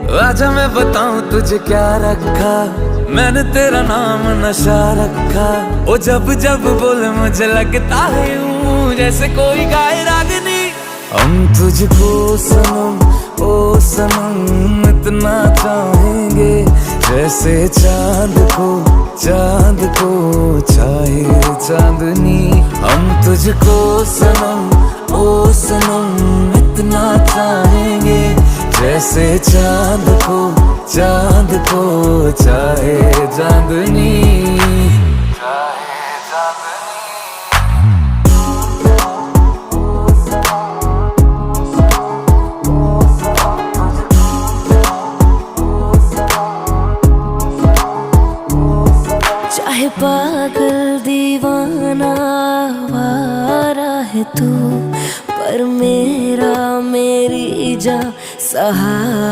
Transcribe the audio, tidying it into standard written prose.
आजा मैं बताऊं तुझे क्या रखा, मैंने तेरा नाम नशा रखा। ओ जब जब बोले मुझे लगता है यूं जैसे कोई गाए रागनी। हम तुझको सनम ओ सनम इतना चाहेंगे, जैसे चांद को चाहे चांदनी। हम तुझको सनम ओ सनम इतना चाहेंगे, जैसे चांद को चाहे चांदनी। चाहे पागल दीवाना आवारा है तू, पर मेरी जा सहारा।